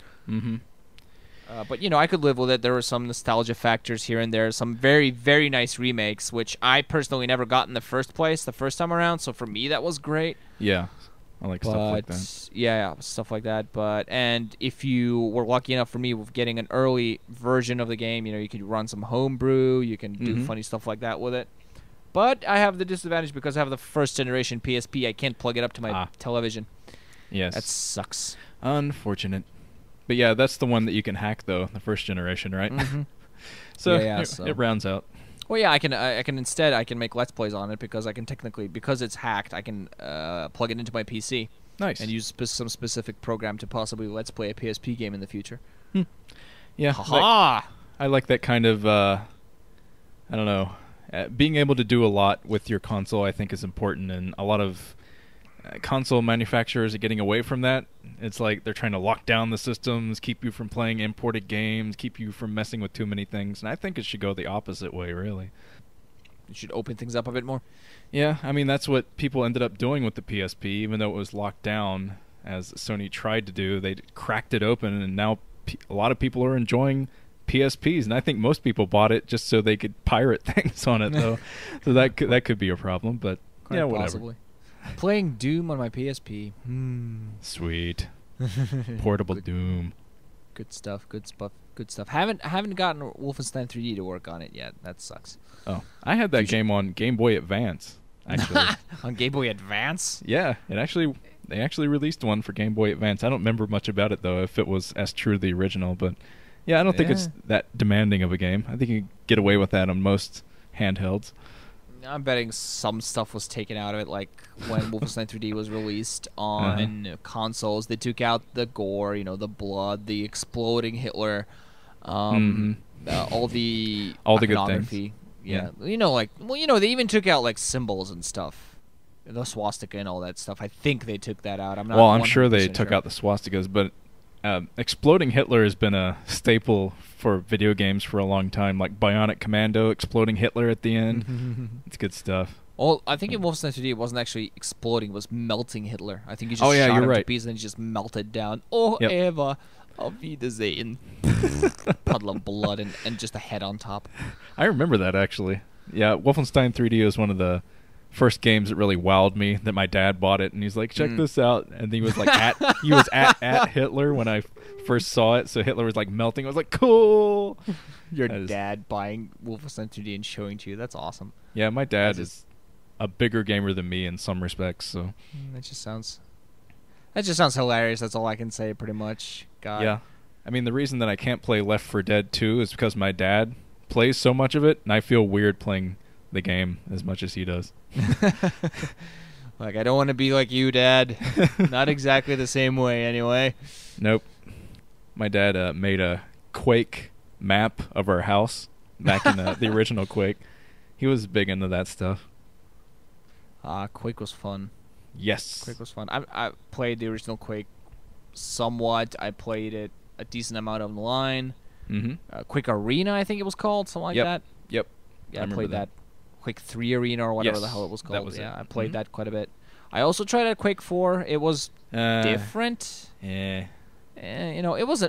But, you know, I could live with it. There were some nostalgia factors here and there. Some very, very nice remakes, which I personally never got in the first place the first time around. So for me, that was great. Yeah. I like stuff like that. Yeah, stuff like that. And if you were lucky enough for me with getting an early version of the game, you know, you could run some homebrew. You can do funny stuff like that with it. But I have the disadvantage because I have the first generation PSP. I can't plug it up to my television. Yes. That sucks. Unfortunate. But yeah, that's the one that you can hack, though, the first generation, right? So, it rounds out. Well, yeah, I can instead make Let's Plays on it because I can technically, because it's hacked, I can plug it into my PC. Nice. And use some specific program to possibly Let's Play a PSP game in the future. Yeah. I like that kind of, I don't know, being able to do a lot with your console I think is important, and a lot of console manufacturers are getting away from that. It's like they're trying to lock down the systems, keep you from playing imported games, keep you from messing with too many things, and I think it should go the opposite way, really. You should open things up a bit more. Yeah, I mean, that's what people ended up doing with the PSP, even though it was locked down, as Sony tried to do. They cracked it open, and now a lot of people are enjoying PSPs, and I think most people bought it just so they could pirate things on it, though. So that could be a problem, but quite whatever. Possibly. Playing Doom on my PSP. Sweet. Portable Doom. Good stuff. Good stuff. Haven't gotten Wolfenstein 3D to work on it yet. That sucks. Oh, I had that game on Game Boy Advance, actually. On Game Boy Advance? Yeah, they actually released one for Game Boy Advance. I don't remember much about it, though, if it was as true to the original, but yeah, I don't think it's that demanding of a game. I think you can get away with that on most handhelds. I'm betting some stuff was taken out of it, like when Wolfenstein 3D was released on consoles. They took out the gore, you know, the blood, the exploding Hitler, all the good things. Yeah, you know, they even took out like symbols and stuff, the swastika and all that stuff. I think they took that out. I'm sure they took out the swastikas, but exploding Hitler has been a staple for video games for a long time, like Bionic Commando, exploding Hitler at the end. It's good stuff. Well, I think in Wolfenstein 3D it wasn't actually exploding, it was melting Hitler. I think you just shot him to pieces and he just melted down. Eva, auf Wiedersehen. Puddle of blood and just a head on top. I remember that, actually. Yeah, Wolfenstein 3D was one of the first games that really wowed me, that my dad bought it, and he's like, check this out. And he was like, at Hitler when I first saw it, so Hitler was like melting. I was like, cool. Your dad buying Wolfenstein 3D and showing to you, that's awesome. Yeah, my dad is a bigger gamer than me in some respects, so that just sounds hilarious. That's all I can say, pretty much. God. Yeah, I mean, the reason that I can't play Left 4 Dead 2 is because my dad plays so much of it, and I feel weird playing the game as much as he does. Like, I don't want to be like you, Dad. Not exactly the same way, anyway. Nope. My dad made a Quake map of our house back in the original Quake. He was big into that stuff. Quake was fun. Yes. Quake was fun. I played the original Quake somewhat. I played it a decent amount online. Quake Arena, I think it was called, something like that. Yep. Yeah, I played that. Quake 3 Arena or whatever the hell it was called. I played that quite a bit. I also tried out Quake 4. It was different. Yeah. You know, it was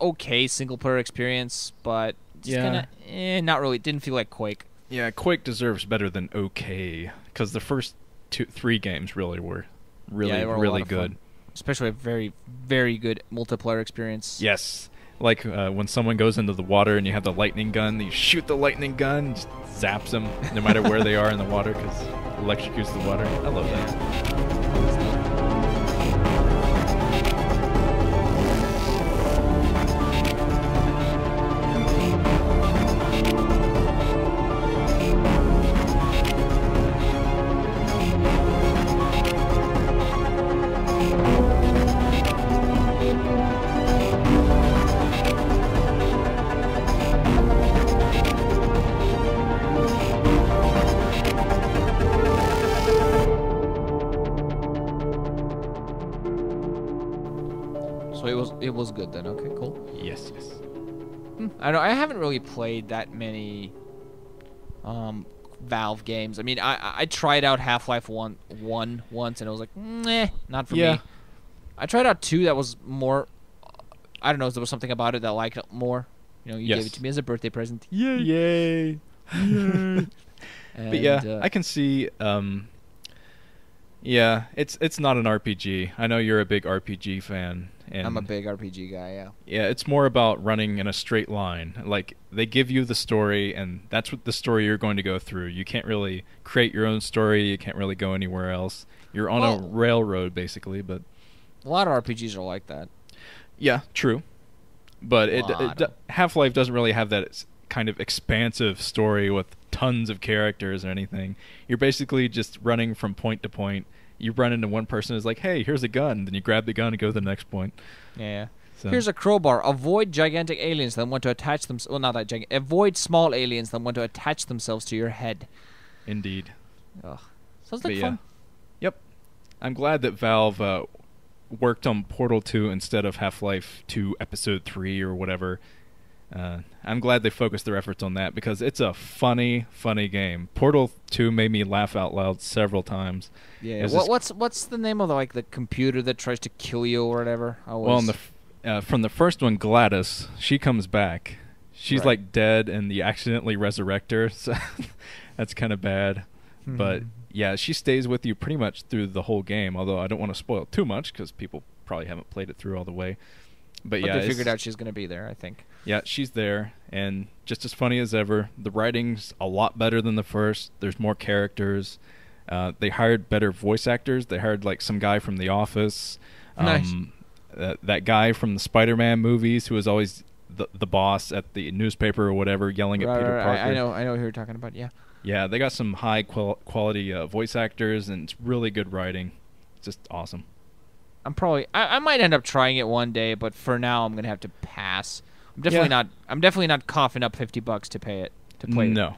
okay single player experience, but just kind of not really. Didn't feel like Quake. Yeah, Quake deserves better than okay, because the first 3 games really were really good. Especially a very, very good multiplayer experience. Yes. Like when someone goes into the water and you have the lightning gun, you shoot the lightning gun, just zaps them no matter where they are in the water because it electrocutes the water. I love that. So it was good then. Okay, cool. Yes. I haven't really played that many Valve games. I mean, I tried out Half-Life 1 once, and it was like, meh, not for me. I tried out 2 that was more... I don't know, there was something about it that I liked it more. You know, you gave it to me as a birthday present. Yay! Yay! Yay! But yeah, I can see... yeah, it's not an RPG. I know you're a big RPG fan. And I'm a big RPG guy, yeah. Yeah, it's more about running in a straight line. Like, they give you the story, and that's what the story you're going to go through. You can't really create your own story. You can't really go anywhere else. You're on a railroad, basically, but... A lot of RPGs are like that. Yeah, true. But Half-Life doesn't really have that kind of expansive story with tons of characters or anything. You're basically just running from point to point. You run into one person who's like, hey, here's a gun. Then you grab the gun and go to the next point. Yeah. So. Here's a crowbar. Avoid gigantic aliens that want to attach themselves... Well, not that gigantic. Avoid small aliens that want to attach themselves to your head. Indeed. Ugh. Sounds like fun. Yep. I'm glad that Valve worked on Portal 2 instead of Half-Life 2 Episode 3 or whatever. I'm glad they focused their efforts on that because it's a funny game. Portal 2 made me laugh out loud several times. Yeah. What's the name of the computer that tries to kill you or whatever? Well, from the first one, Gladys, she comes back. She's like dead, and you accidentally resurrect her. So that's kind of bad. But yeah, she stays with you pretty much through the whole game. Although I don't want to spoil too much because people probably haven't played it through all the way. But yeah, they figured out she's going to be there, I think. Yeah, she's there, and just as funny as ever. The writing's a lot better than the first. There's more characters. They hired better voice actors. They hired some guy from The Office. Nice. That guy from the Spider-Man movies who was always the boss at the newspaper or whatever, yelling at Peter Parker. I know who you're talking about. Yeah. Yeah, they got some high quality voice actors, and it's really good writing. It's just awesome. I might end up trying it one day, but for now I'm gonna have to pass. I'm definitely not coughing up $50 to play it. No.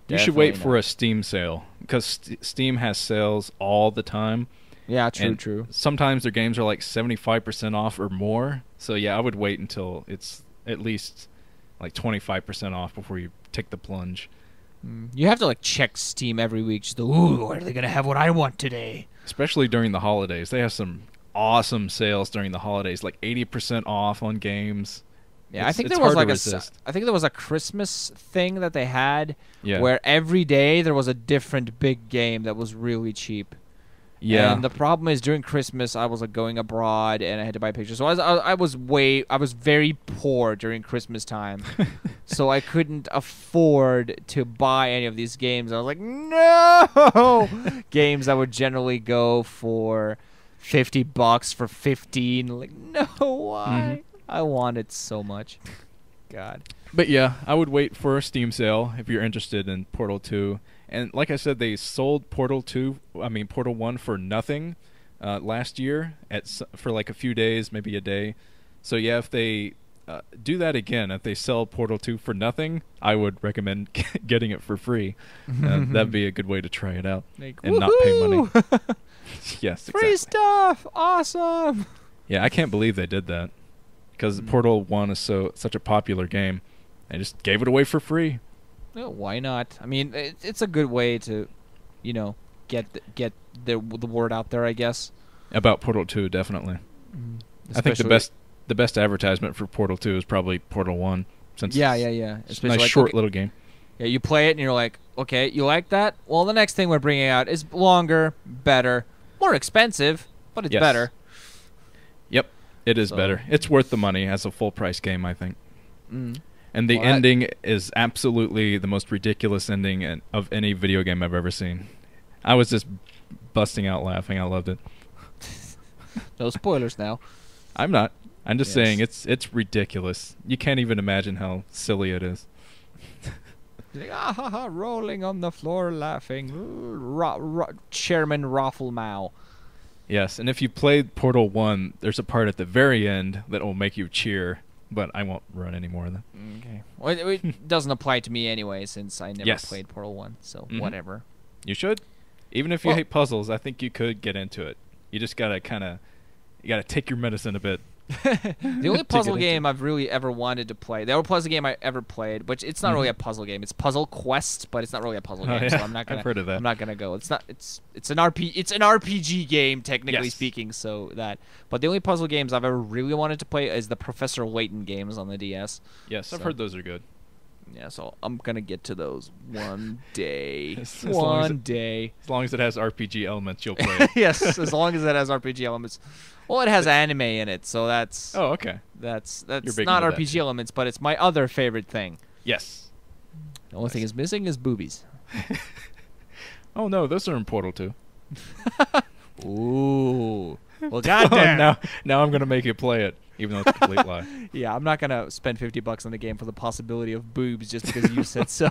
You should wait for a Steam sale because Steam has sales all the time. Yeah, true. Sometimes their games are 75% off or more. So yeah, I would wait until it's at least 25% off before you take the plunge. You have to check Steam every week. Just ooh, are they gonna have what I want today? Especially during the holidays, they have some awesome sales during the holidays, 80% off on games. Yeah, I think there was a Christmas thing that they had where every day there was a different big game that was really cheap. Yeah. And the problem is during Christmas I was going abroad and I had to buy pictures. So I was very poor during Christmas time. So I couldn't afford to buy any of these games. I was like, no! Games that would generally go for $50 for 15. No, why? I want it so much. God. But yeah, I would wait for a Steam sale if you're interested in Portal 2. And like I said, they sold Portal 1 for nothing last year for a few days, maybe a day. So yeah, if they do that again, if they sell Portal 2 for nothing, I would recommend getting it for free. That'd be a good way to try it out and not pay money. Yes, exactly. Free stuff! Awesome! Yeah, I can't believe they did that. Because Portal 1 is such a popular game. They just gave it away for free. Well, why not? I mean, it's a good way to, get the word out there, I guess. About Portal 2, definitely. I think the best advertisement for Portal 2 is probably Portal 1. Since it's a nice short little game. Yeah, you play it and you're like, okay, you like that? Well, the next thing we're bringing out is longer, better, more expensive, but it's better. Yep, it is better. It's worth the money as a full-price game, I think. And the ending is absolutely the most ridiculous ending of any video game I've ever seen. I was just busting out laughing. I loved it. No spoilers now. I'm not. I'm just saying it's ridiculous. You can't even imagine how silly it is. Rolling on the floor laughing. Chairman Rafflemau. Yes, and if you played Portal 1, there's a part at the very end that will make you cheer. But I won't run any more of them. Okay. Well, it doesn't apply to me anyway, since I never played Portal 1, so whatever. You should. Even if you hate puzzles, I think you could get into it. You just gotta you gotta take your medicine a bit The only puzzle game I've really ever wanted to play, the only puzzle game I ever played, which it's not really a puzzle game. It's Puzzle Quest, but it's not really a puzzle game. Yeah. So I'm not gonna. I've heard of that. I'm not gonna go. It's not. It's an RPG game technically speaking. So that. But the only puzzle games I've ever really wanted to play is the Professor Layton games on the DS. Yes, I've heard those are good. Yeah, so I'm gonna get to those one day. One day. As long as it has RPG elements, you'll play it. Yes, as long as it has RPG elements. Well, it has anime in it, so that's. Oh, okay. That's You're big not into that, RPG too. elements, but it's my other favorite thing. Yes. The only thing is missing is boobies. Oh no, those are in Portal 2. Ooh. Well, goddamn. Now I'm gonna make you play it, even though it's a complete lie. Yeah, I'm not gonna spend $50 on the game for the possibility of boobs just because you said so.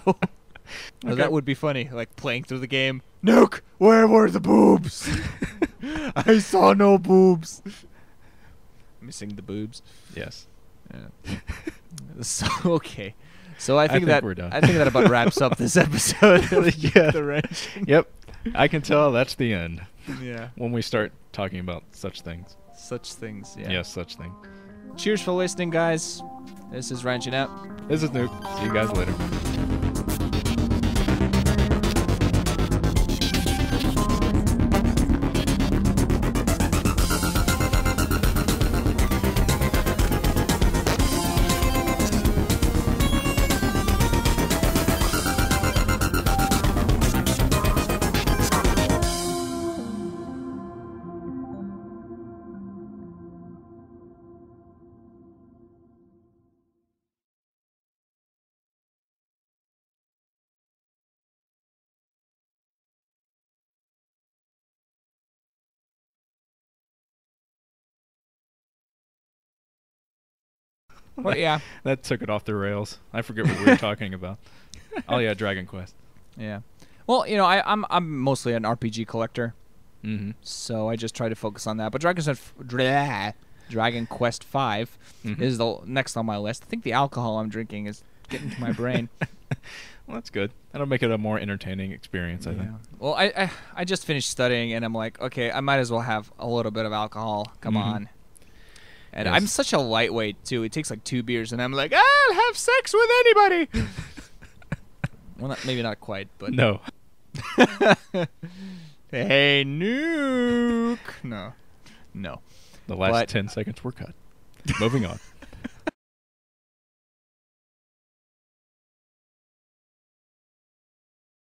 Well, that would be funny, like playing through the game. Nuke, where were the boobs? I saw no boobs. Missing the boobs. Yes. Yeah. So okay. So I think we're done. I think that about wraps up this episode. Yeah. The Ranshin. Yep. I can tell that's the end. Yeah. When we start talking about such things. Such things. Yeah. Yes, such things. Cheers for listening, guys. This is Ranshin out. This is Nuke. See you guys later. Well, yeah. That took it off the rails. I forget what we were talking about. Oh yeah, Dragon Quest. Yeah. Well, you know, I'm mostly an RPG collector, Mm-hmm. so I just try to focus on that. But Dragon Quest 5 is the next on my list. I think the alcohol I'm drinking is getting to my brain. Well, that's good. That'll make it a more entertaining experience, I think. Well, I just finished studying, and I'm like, okay, I might as well have a little bit of alcohol. Come on. And Yes. I'm such a lightweight, too. It takes like 2 beers, and I'm like, I'll have sex with anybody. Well, maybe not quite, but... No. Hey, Nuke. No. The last But- 10 seconds were cut. Moving on.